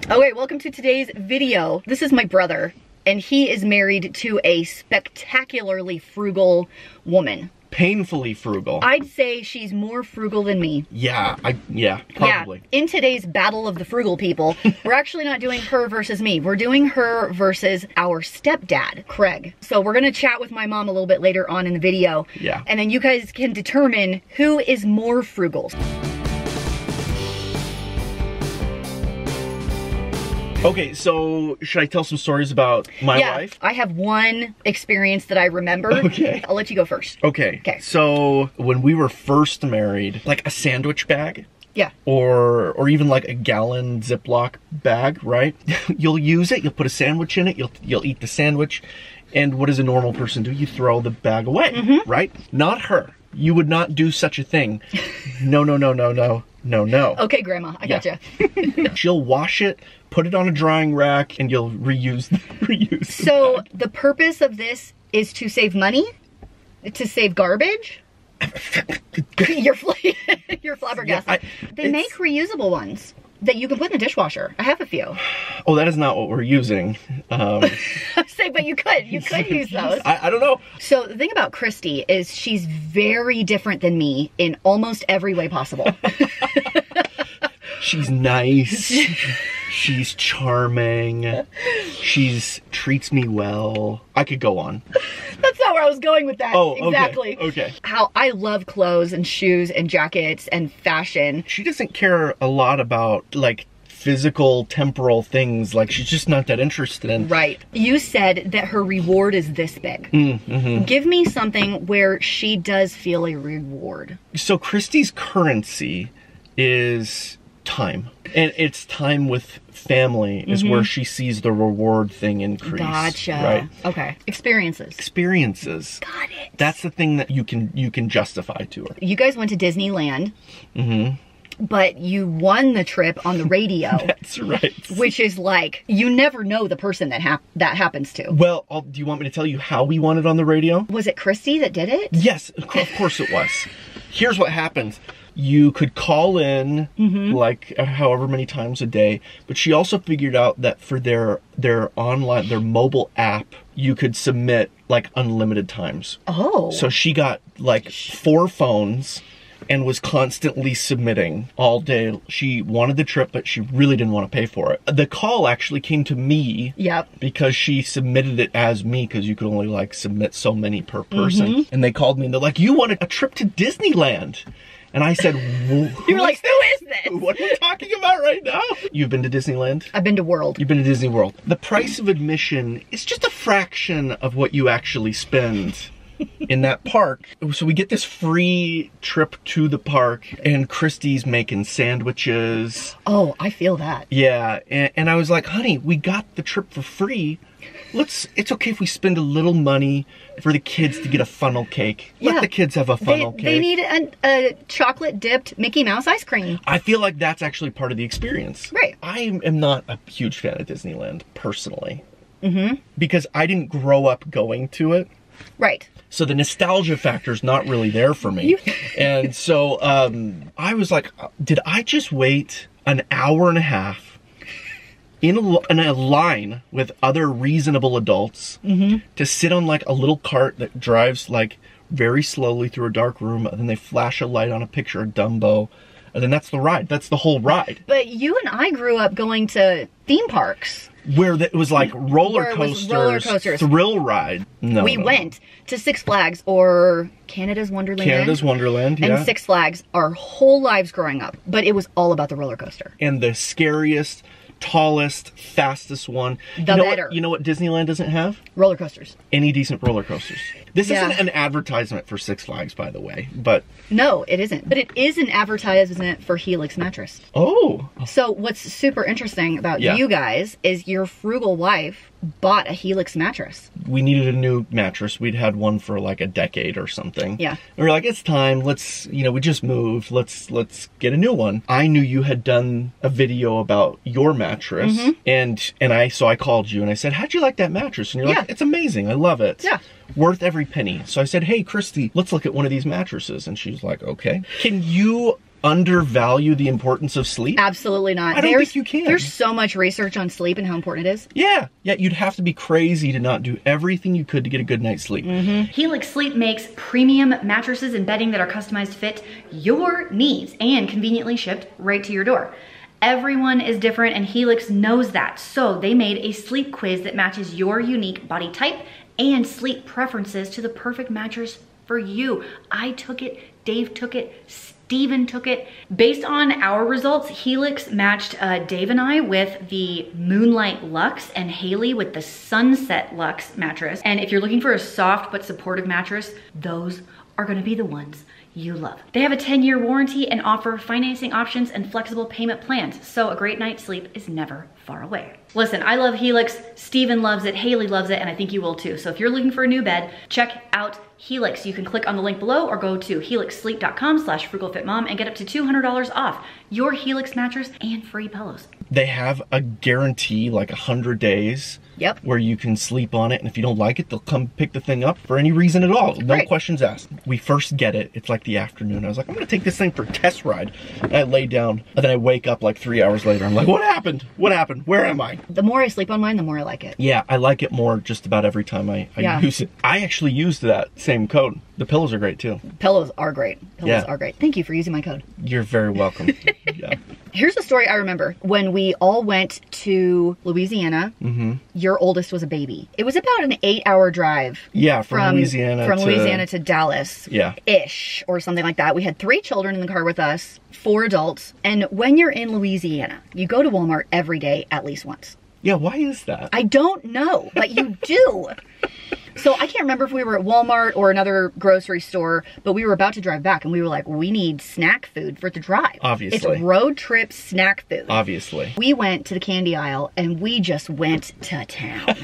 Okay, welcome to today's video. This is my brother, and he is married to a spectacularly frugal woman. Painfully frugal. I'd say she's more frugal than me. Yeah, probably. Yeah. In today's battle of the frugal people, we're actually not doing her versus me. We're doing her versus our stepdad, Craig. So we're gonna chat with my mom a little bit later on in the video. Yeah. And then you guys can determine who is more frugal. Okay, so should I tell some stories about my life? I have one experience that I remember. Okay. I'll let you go first. Okay. So when we were first married, like a sandwich bag. Yeah. Or even like a gallon Ziploc bag, right? You'll use it, you'll put a sandwich in it, you'll eat the sandwich, and what does a normal person do? You throw the bag away, right? Not her. You would not do such a thing. No. Okay, Grandma, I gotcha. She'll wash it, put it on a drying rack, and you'll reuse So the purpose of this is to save money? To save garbage? You're flabbergasted. Yeah, they make reusable ones that you can put in the dishwasher. I have a few. Oh, that is not what we're using. I say, but you could use those. I don't know. So the thing about Christy is she's very different than me in almost every way possible. She's nice. She's charming. She's treats me well. I could go on. That's not where I was going with that. Oh, exactly. Okay. How I love clothes and shoes and jackets and fashion. She doesn't care a lot about like physical, temporal things. Like she's just not that interested in. Right. You said that her reward is this big. Give me something where she does feel a reward. So Christy's currency is time. And it's time with family is where she sees the reward thing increase. Gotcha. Right? Okay. Experiences. Got it. That's the thing that you can justify to her. You guys went to Disneyland. But you won the trip on the radio. That's right. Which is like, you never know the person that happens to. Well, do you want me to tell you how we won it on the radio? Was it Christy that did it? Yes, of course it was. Here's what happened. You could call in like however many times a day, but she also figured out that for their online, their mobile app, you could submit like unlimited times. Oh. So she got like 4 phones and was constantly submitting all day. She wanted the trip, but she really didn't want to pay for it. The call actually came to me. Yep. Because she submitted it as me, because you could only like submit so many per person. And they called me and they're like, you wanted a trip to Disneyland. And I said, you were like, who is this? What are we talking about right now? You've been to Disneyland? I've been to World. You've been to Disney World. The price of admission is just a fraction of what you actually spend in that park. So we get this free trip to the park, and Christy's making sandwiches. Oh, I feel that. Yeah, and I was like, honey, we got the trip for free. It's okay if we spend a little money for the kids to get a funnel cake. Let the kids have a funnel cake. They need a chocolate dipped Mickey Mouse ice cream. I feel like that's actually part of the experience. Right. I am not a huge fan of Disneyland, personally. Because I didn't grow up going to it. Right. So the nostalgia factor is not really there for me. And so I was like, did I just wait an hour and a half in a line with other reasonable adults to sit on like a little cart that drives like very slowly through a dark room, and then they flash a light on a picture of Dumbo, and then that's the ride. That's the whole ride. But you and I grew up going to theme parks. Where it was like roller coasters, thrill ride. No, we went to Six Flags or Canada's Wonderland. Yeah. And Six Flags our whole lives growing up. But it was all about the roller coaster. And the scariest, tallest, fastest one. Better. You know what Disneyland doesn't have? Roller coasters. Any decent roller coasters. This isn't an advertisement for Six Flags, by the way, but... No, it isn't. But it is an advertisement for Helix Mattress. Oh. So what's super interesting about you guys is your frugal wife bought a Helix mattress. We needed a new mattress. We'd had one for like a decade or something. Yeah. And we were like, it's time. Let's, we just moved. Let's get a new one. I knew you had done a video about your mattress. And so I called you and I said, how'd you like that mattress? And you're like, it's amazing. I love it. Yeah. Worth every penny. So I said, hey, Christy, let's look at one of these mattresses. And she's like, okay. Can you undervalue the importance of sleep? Absolutely not. I don't think you can. There's so much research on sleep and how important it is. Yeah. You'd have to be crazy to not do everything you could to get a good night's sleep. Helix Sleep makes premium mattresses and bedding that are customized to fit your needs and conveniently shipped right to your door. Everyone is different and Helix knows that. So they made a sleep quiz that matches your unique body type and sleep preferences to the perfect mattress for you. I took it, Dave took it, Steven took it. Based on our results, Helix matched Dave and I with the Moonlight Luxe and Haley with the Sunset Luxe mattress. And if you're looking for a soft but supportive mattress, those are gonna be the ones you love. They have a 10-year warranty and offer financing options and flexible payment plans, so a great night's sleep is never far away. Listen, I love Helix, Steven loves it, Haley loves it, and I think you will too. So if you're looking for a new bed, check out Helix. You can click on the link below or go to helixsleep.com/frugalfitmom and get up to $200 off your Helix mattress and free pillows. They have a guarantee, like 100 days. Yep. Where you can sleep on it, and if you don't like it, they'll come pick the thing up for any reason at all. No questions asked. We first get it, it's like the afternoon. I was like, I'm gonna take this thing for a test ride. And I lay down, and then I wake up like 3 hours later. I'm like, what happened? What happened? Where am I? The more I sleep on mine, the more I like it. Yeah, I like it more just about every time I use it. I actually used that same code. The pillows are great too. Pillows are great. Pillows are great. Thank you for using my code. You're very welcome. Yeah. Here's a story I remember. When we all went to Louisiana, your oldest was a baby. It was about an 8-hour drive. Yeah, from Louisiana to Dallas. Yeah. Ish, or something like that. We had 3 children in the car with us, 4 adults. And when you're in Louisiana, you go to Walmart every day at least once. Yeah, why is that? I don't know, but you do. So I can't remember if we were at Walmart or another grocery store, but we were about to drive back and we were like, we need snack food for the drive. Obviously. It's road trip snack food. Obviously. We went to the candy aisle and we just went to town.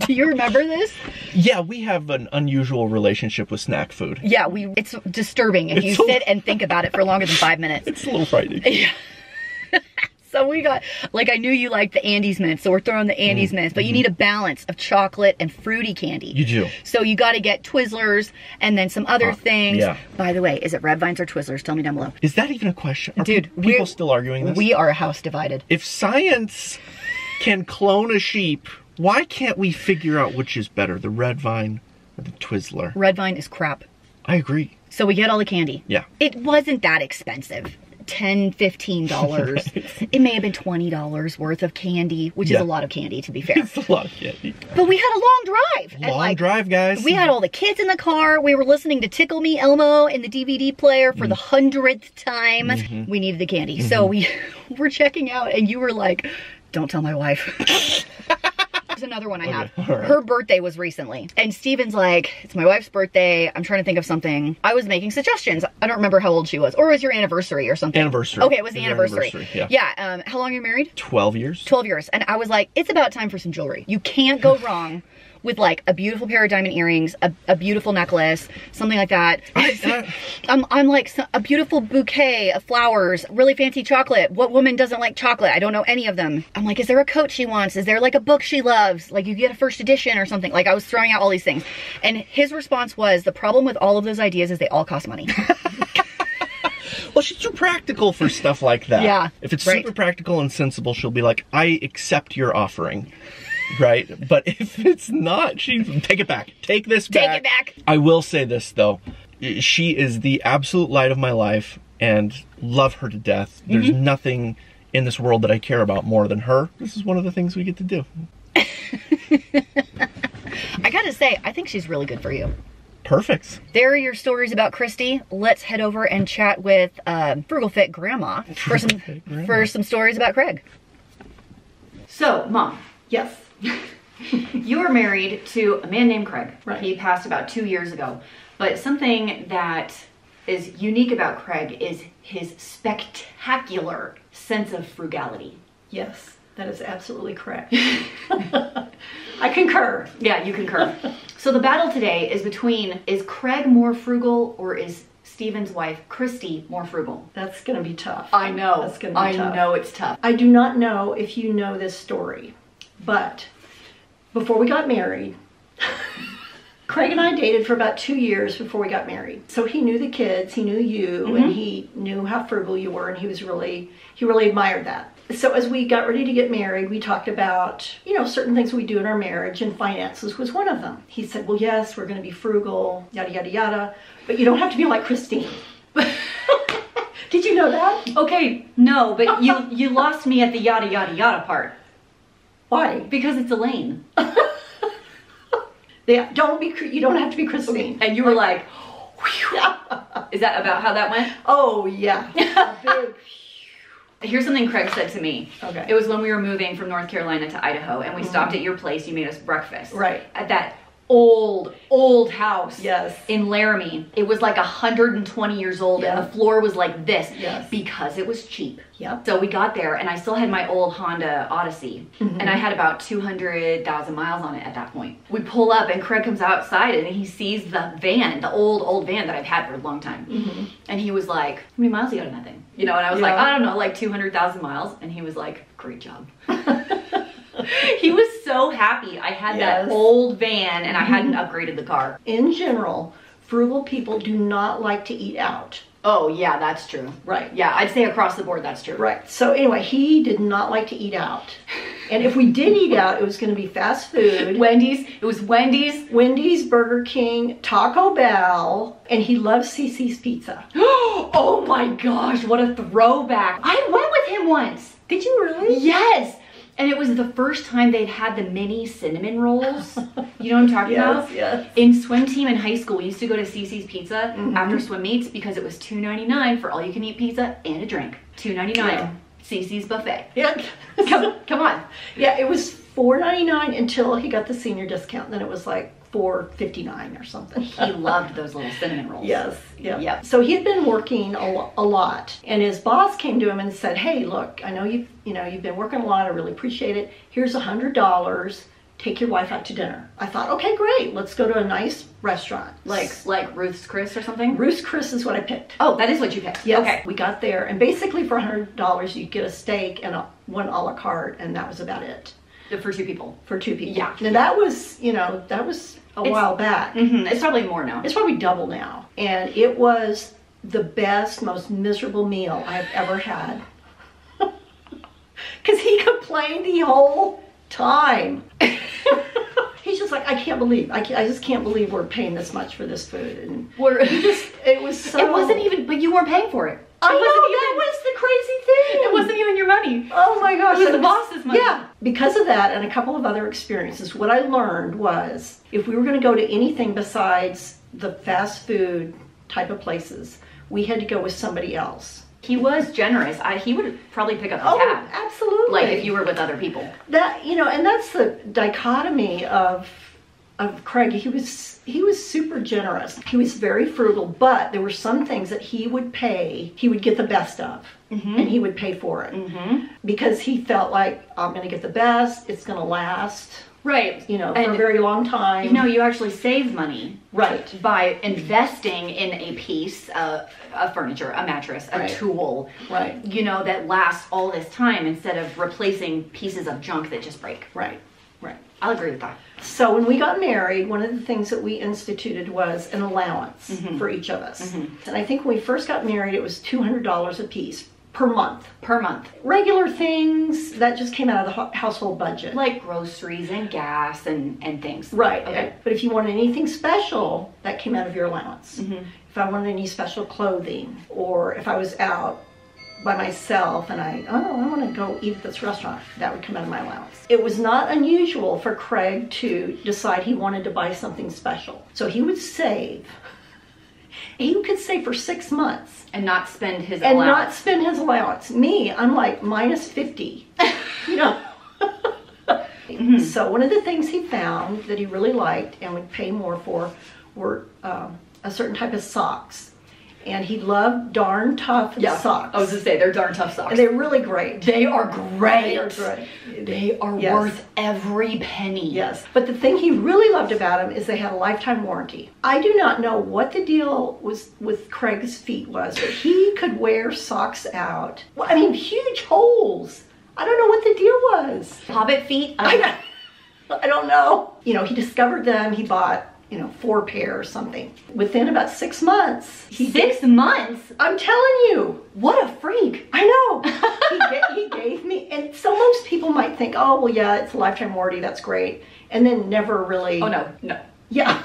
Do you remember this? Yeah, we have an unusual relationship with snack food. Yeah, it's disturbing if you sit and think about it for longer than 5 minutes. It's a little frightening. Yeah. So we got, like, I knew you liked the Andes mints, so we're throwing the Andes mints, but you need a balance of chocolate and fruity candy. You do. So you got to get Twizzlers and then some other things. Yeah. By the way, is it Red Vines or Twizzlers? Tell me down below. Is that even a question? Are Dude, people still arguing this? We are a house divided. If science can clone a sheep, why can't we figure out which is better, the Red Vine or the Twizzler? Red Vine is crap. I agree. So we get all the candy. Yeah. It wasn't that expensive. $10, $15. Right. It may have been $20 worth of candy, which is a lot of candy, to be fair. It's a lot of candy. But we had a long drive. Long drive, guys. We had all the kids in the car. We were listening to Tickle Me Elmo in the DVD player for the 100th time. We needed the candy. So we were checking out, and you were like, don't tell my wife. There's another one I have. Right. Her birthday was recently. And Steven's like, it's my wife's birthday. I'm trying to think of something. I was making suggestions. I don't remember how old she was. Or it was your anniversary or something. Anniversary. Okay, it was the anniversary. Yeah. Yeah. How long are you married? 12 years. 12 years. And I was like, it's about time for some jewelry. You can't go wrong with like a beautiful pair of diamond earrings, a beautiful necklace, something like that. I'm like a beautiful bouquet of flowers, really fancy chocolate. What woman doesn't like chocolate? I don't know any of them. I'm like, is there a coat she wants? Is there like a book she loves? Like you get a first edition or something. Like I was throwing out all these things. And his response was, the problem with all of those ideas is they all cost money. Well, she's too practical for stuff like that. Yeah. If it's super practical and sensible, she'll be like, I accept your offering. Right? But if it's not, take it back. Take this back. Take it back. I will say this, though. She is the absolute light of my life and love her to death. There's nothing in this world that I care about more than her. This is one of the things we get to do. I gotta say, I think she's really good for you. Perfect. There are your stories about Christy. Let's head over and chat with Frugal Fit Grandma for some stories about Craig. So, Mom. Yes. You were married to a man named Craig. Right. He passed about 2 years ago. But something that is unique about Craig is his spectacular sense of frugality. Yes, that is absolutely correct. I concur. Yeah, you concur. So the battle today is between, is Craig more frugal or is Steven's wife, Christy, more frugal? That's going to be tough. I know. That's going to be tough. I know it's tough. I do not know if you know this story, but before we got married, Craig and I dated for about 2 years before we got married. So he knew the kids, he knew you, and he knew how frugal you were, and he really admired that. So as we got ready to get married, we talked about, certain things we do in our marriage, and finances was one of them. He said, well, yes, we're going to be frugal, yada, yada, yada, but you don't have to be like Christine. Did you know that? Okay, no, but you lost me at the yada, yada, yada part. Why? Because it's Elaine. Yeah, you don't have to be Christine. And you were like, Yeah. is that about how that went? Oh, yeah. A big... Here's something Craig said to me. Okay. It was when we were moving from North Carolina to Idaho, and we stopped at your place. You made us breakfast. Right. At that old house. Yes. In Laramie. It was like 120 years old, Yeah. and the floor was like this. Yes. Because it was cheap. Yep. So we got there, and I still had my old Honda Odyssey, and I had about 200,000 miles on it at that point. We pull up, and Craig comes outside, and he sees the van, the old van that I've had for a long time. And he was like, how many miles you got on that thing? And I was like, I don't know, like 200,000 miles. And he was like, great job. He was so happy I had that old van, and I hadn't upgraded the car. In general, frugal people do not like to eat out. Oh, yeah, that's true. Right. Yeah, I'd say across the board, that's true. Right. So anyway, he did not like to eat out. And if we did eat out, it was going to be fast food. Wendy's. It was Wendy's. Wendy's, Burger King, Taco Bell, and he loves CC's Pizza. Oh my gosh, what a throwback. I went with him once. Did you really? Yes. And it was the first time they'd had the mini cinnamon rolls. You know what I'm talking about? Yes. In swim team in high school, we used to go to CC's Pizza after swim meets because it was $2.99 for all you can eat pizza and a drink. $2.99. Yeah. CC's buffet. Yeah. Come on. Yeah, it was $4.99 until he got the senior discount. Then it was like $4.59 or something. He loved those little cinnamon rolls. Yes, yeah. Yep. So he had been working a lot, and his boss came to him and said, "Hey, look, I know you've been working a lot. I really appreciate it. Here's $100. Take your wife out to dinner." I thought, okay, great. Let's go to a nice restaurant, Like Ruth's Chris or something. Ruth's Chris is what I picked. Oh, that is what you picked. Yes. Okay. We got there, and basically for $100, you get a steak and one a la carte, and that was about it For two people. for two people. Yeah. And that was, a while back. It's probably more now. It's probably double now. And it was the best, most miserable meal I've ever had. Because he complained the whole time. He's just like, I just can't believe we're paying this much for this food. And it was so... It wasn't even, but you weren't paying for it. I know, that was the crazy thing. It wasn't even your money. Oh my gosh. It was the boss's money. Yeah. Because of that and a couple of other experiences, what I learned was if we were going to go to anything besides the fast food type of places, we had to go with somebody else. He was generous. He would probably pick up the Oh, tab. absolutely. Like if you were with other people. That, and that's the dichotomy of Craig. He was super generous. He was very frugal, but there were some things that he would get the best of, and he would pay for it because he felt like, I'm going to get the best, it's going to last, right? For a very long time. You actually save money, right, by investing in a piece of furniture, a mattress, a tool, right, that lasts all this time instead of replacing pieces of junk that just break. Right. I'll agree with that. So when we got married, one of the things that we instituted was an allowance for each of us. And I think when we first got married, it was $200 a piece per month. Per month. Regular things that just came out of the household budget. Like groceries and gas and things. Right. Okay. But if you wanted anything special, that came out of your allowance. If I wanted any special clothing, or if I was out by myself and I want to go eat at this restaurant, that would come out of my allowance. It was not unusual for Craig to decide he wanted to buy something special. So he would save. He could save for 6 months. And not spend his allowance. Me, I'm like minus 50. So one of the things he found that he really liked and would pay more for were a certain type of socks. And he loved Darn Tough socks. I was going to say, they're Darn Tough socks. And they're really great. They are great. They are great. They are worth every penny. Yes. But the thing he really loved about them is they had a lifetime warranty. I do not know what the deal was with Craig's feet was, but he could wear socks out. Well, I mean, huge holes. I don't know what the deal was. Hobbit feet? I don't know. He discovered them. He bought you know, 4 pair or something. Within about 6 months, he 6 months? I'm telling you. What a freak. I know. he gave me, and so most people might think, oh, well, yeah, it's a lifetime warranty, that's great. And then never really. Oh, no. Yeah.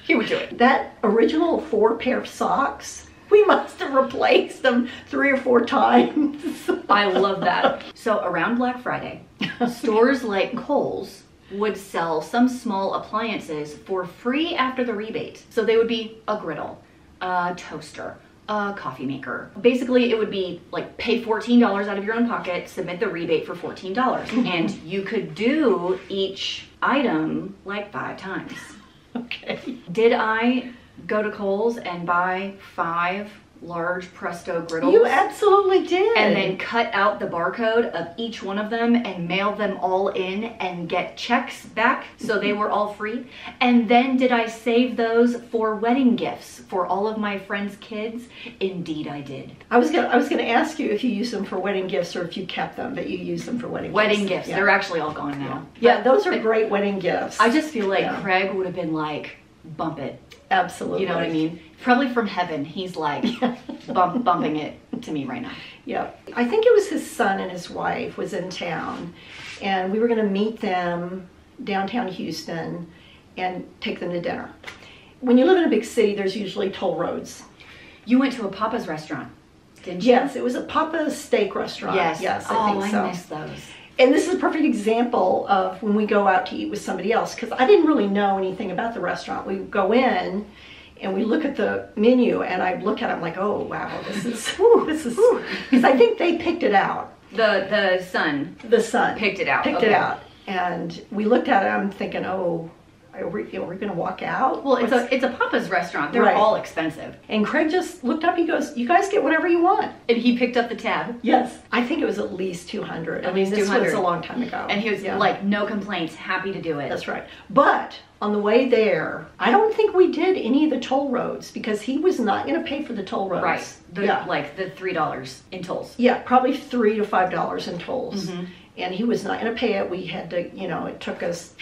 He would do it. That original 4 pair of socks, we must have replaced them 3 or 4 times. I love that. So around Black Friday, stores like Kohl's would sell some small appliances for free after the rebate. So they would be a griddle, a toaster, a coffee maker. Basically, it would be like pay $14 out of your own pocket, submit the rebate for $14. And you could do each item like 5 times. Okay. Did I go to Kohl's and buy 5 large Presto griddles? You absolutely did. And then cut out the barcode of each one of them and mail them all in and get checks back so they were all free? And then did I save those for wedding gifts for all of my friends' kids? Indeed I did. I was gonna ask you if you used them for wedding gifts or if you kept them, but you used them for wedding gifts. Yeah. They're actually all gone now. Yeah, those are great wedding gifts. I just feel like Craig would have been like, bump it. Absolutely. You know what I mean? Probably from heaven, he's like bumping it to me right now. Yeah. I think it was his son and his wife was in town, and we were going to meet them downtown Houston and take them to dinner. When you live in a big city, there's usually toll roads. You went to a Papa's restaurant, didn't you? Yes, it was a Papa's steak restaurant. Yes. Yes, I think so. I miss those. And this is a perfect example of when we go out to eat with somebody else, because I didn't really know anything about the restaurant. We go in and we look at the menu, and I look at it, I'm like, oh wow, this is because I think they picked it out. The son picked it out. Picked it out, and we looked at it. I'm thinking, oh, are we going to walk out? Well, it's a Papa's restaurant. They're Right. all expensive. And Craig just looked up. He goes, "You guys get whatever you want." And he picked up the tab. Yes, I think it was at least 200. At least this 200. was a long time ago. And he was like, no complaints, happy to do it. That's right. But on the way there, I don't think we did any of the toll roads because he was not going to pay for the toll roads. Right. Like the $3 in tolls. Yeah, probably $3 to $5 in tolls. Mm-hmm. And he was not going to pay it. We had to, it took us,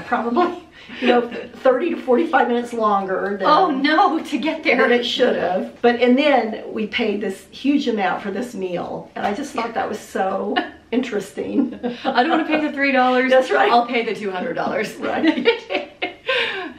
probably, 30 to 45 minutes longer than, to get there. Than it should have. And then we paid this huge amount for this meal. And I just thought that was so interesting. I don't want to pay the $3. That's right. I'll pay the $200. Right.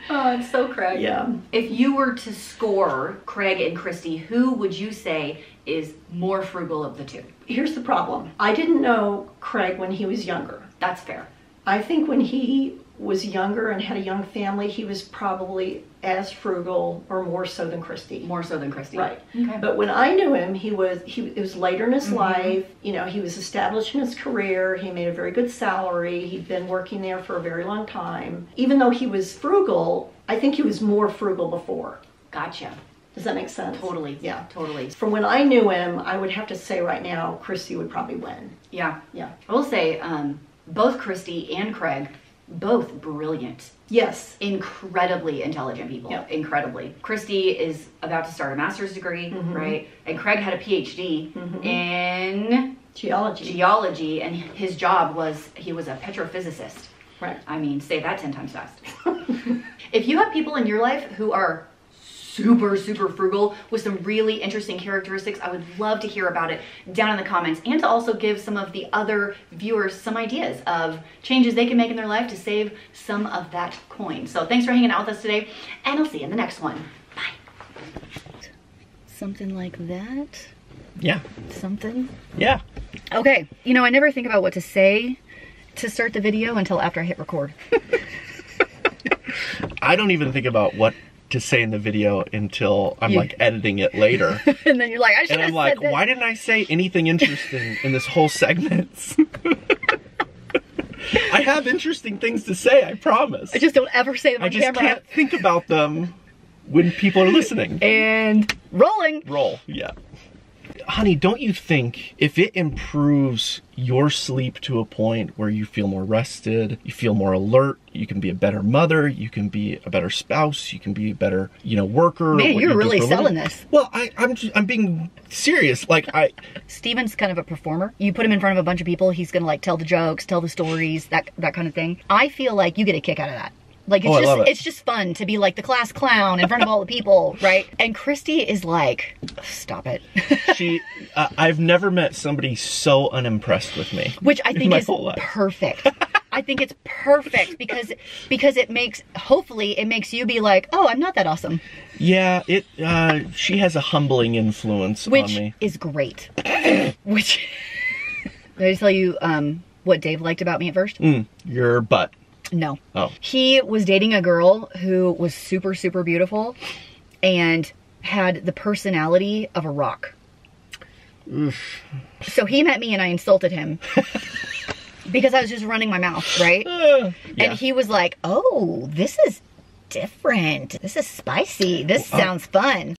Oh, it's so Craig. Yeah. If you were to score Craig and Christy, who would you say is more frugal of the two? Here's the problem. I didn't know Craig when he was younger. That's fair. I think when he was younger and had a young family, he was probably as frugal or more so than Christy. More so than Christy. Right. Okay. But when I knew him, it was later in his life. He was established in his career. He made a very good salary. He'd been working there for a very long time. Even though he was frugal, I think he was more frugal before. Gotcha. Does that make sense? Totally. Yeah. Totally. From when I knew him, I would have to say right now, Christy would probably win. Yeah. Yeah. I will say, both Christy and Craig, both brilliant. Yes. Incredibly intelligent people. Yep. Incredibly. Christy is about to start a master's degree, right? And Craig had a PhD in geology, and his job was, he was a petrophysicist. Right. I mean, say that 10 times fast. If you have people in your life who are super frugal with some really interesting characteristics, I would love to hear about it down in the comments, and to also give some of the other viewers some ideas of changes they can make in their life to save some of that coin. So thanks for hanging out with us today, and I'll see you in the next one. Bye. Something like that? Yeah. Something? Yeah. Okay, I never think about what to say to start the video until after I hit record. I don't even think about what to say in the video until I'm like editing it later. And then you're like, I should have said And I'm like, this. why didn't I say anything interesting in this whole segment? I have interesting things to say, I promise. I just don't ever say them I on just camera. can't think about them when people are listening. And rolling. Roll, yeah. Honey, don't you think if it improves your sleep to a point where you feel more rested, you feel more alert, you can be a better mother, you can be a better spouse, you can be a better, worker. Man, what you're you do really for a selling living. this. Well, I'm being serious. Steven's kind of a performer. You put him in front of a bunch of people, he's gonna tell the jokes, tell the stories, that kind of thing. I feel like you get a kick out of that. Like, I love it. it's just fun to be like the class clown in front of all the people, right? And Christy is like, stop it. I've never met somebody so unimpressed with me. Which I think is whole life. perfect. I think it's perfect because it makes, hopefully it makes you be like, oh, I'm not that awesome. Yeah, she has a humbling influence on me. Which is great. Which, did I tell you what Dave liked about me at first? Your butt. No. Oh. He was dating a girl who was super, super beautiful and had the personality of a rock. Oof. So he met me and I insulted him. Because I was just running my mouth, right? Yeah. And he was like, oh, this is different. This is spicy. This sounds fun.